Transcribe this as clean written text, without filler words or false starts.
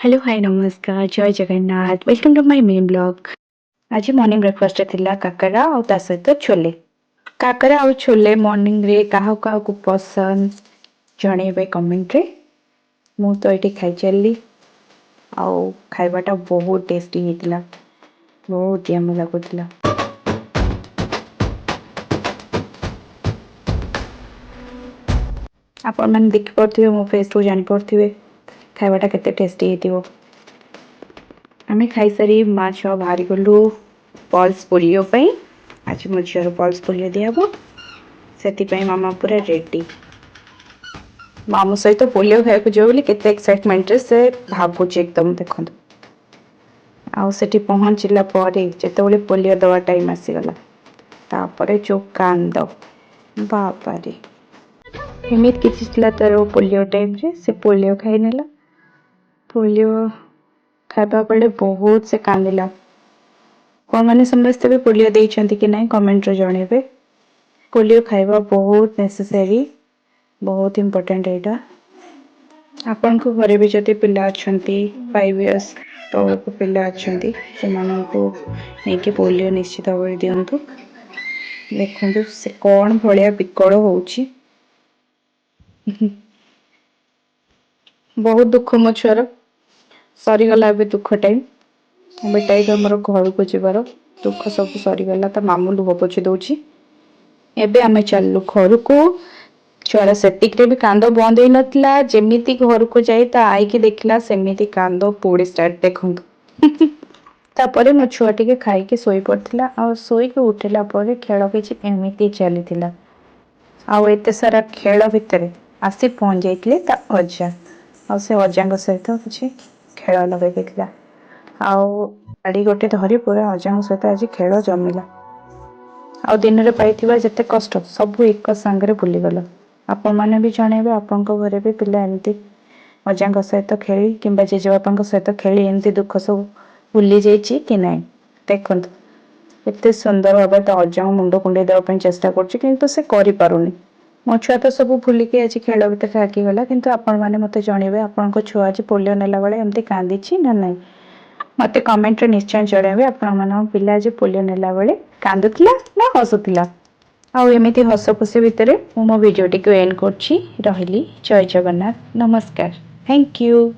Hello hi नमस्कार जय Jagannath welcome to my main blog. आज मॉर्निंग ब्रेकफास्ट थिला काकरा और ता सहित छोले। काकरा और छोले मॉर्निंग रे काहा काहा को पसंद जणेबे कमेंट रे। मु तो एठी खाई चली आउ खाइबाटा बहुत टेस्टी हेतिला, बहुत यम्मी लागुतिला। आपण मन देख पड़थिबे मो फेस को जानि पड़थिबे खाइबाटा केते टेस्टी हेतिबो। आमे खाई सारी माछ बाहरी गलु पल्स पोलियो पई। आज मो झियर पल्स पोलियो दियाबो सेति मामा पूरा रेडी। मामू सहित पोलियो खाइको जो बोली केते एक्साइटमेंट रे से भाबुची एकदम देखंतु। आउ सेठी पहुंचिला परे जेतेबेले पोलियो दवा टाइम आसी गला तापरे जो कांद बाबा रे एमित किछि थिला तार पोलियो टाइम रे से पोलियो खाइ नेला। पोलियो खाइबा बेले बहुत से कांदिला। कौन माने समझते भी पोलियो देइछंती कि नहीं कमेंट रे जणेबे। पोलियो खाइबा बहुत नेसेसरी, बहुत इंपोर्टेंट एटा। आपन को घरे भी जति पिल्ला अछंती 5 इयर्स तो पिल्ला अछंती से मानन को नहीं कि पोलियो निश्चित भाव दियंतु। देखंतु से कोन भलिया बिकळ होउची। बहुत दुख मो छुआर सरी गला बे दुख टाइम बेटा एटा हमर घर को जिबार दुख सब सरी गला त मामू लुह पोछि दउची। एबे आमे चललु घर को। छुआर सेतिक रे भी कांदो बंद होई नथला जेमिति घर को जाई ता आई के देखला सेमिति कांदो पोड़ी स्टार्ट देखंतु। तापरे मो छुआ टिके खाई के सोई पड़थिला आ सोई के उठिला परे खेल किछि एमिति चलीथिला। आ एते सारा खेल भितरे आसी पहुंच जाइतले ता अजा आ से अजांग सहित किछि खेल लगे गेथिला। आउ गाड़ी गोटे धरी पूरा अजांग सहित आज खेल जमिला। आउ दिन रे पाइथिबा जते कष्ट सब एक संगरे भूली गलो। आपण माने भी जणेबे आपण को घरे भी पिला एमती अजांग सहित खेली किंबा जेजेबापांक सहित खेली एमती दुख सब भूली जाइछि कि नहीं। देखंतु एते सुंदर भाबे त अजांग मुंडो कुंडे देवा ପାଇଁ चेष्टा करछि किंतु से करि पारुनी। मो छुआ तो सब भूली के आज खेल भीतर आकी गला किंतु आपण माने मते जणेबे आपण को छुआ आज पोलियो नेला बेले एमती कांदिछि ना नहीं। मते कमेंट रे निश्चय जणेबे आपण मानो पिला आज पोलियो नेला बेले कांदुतिला ना हसुतिला। आउ एमिति हस खुशी भितरे मो वीडियो टिको एंड करछि। रहिली जय जगन्नाथ नमस्कार थैंक यू।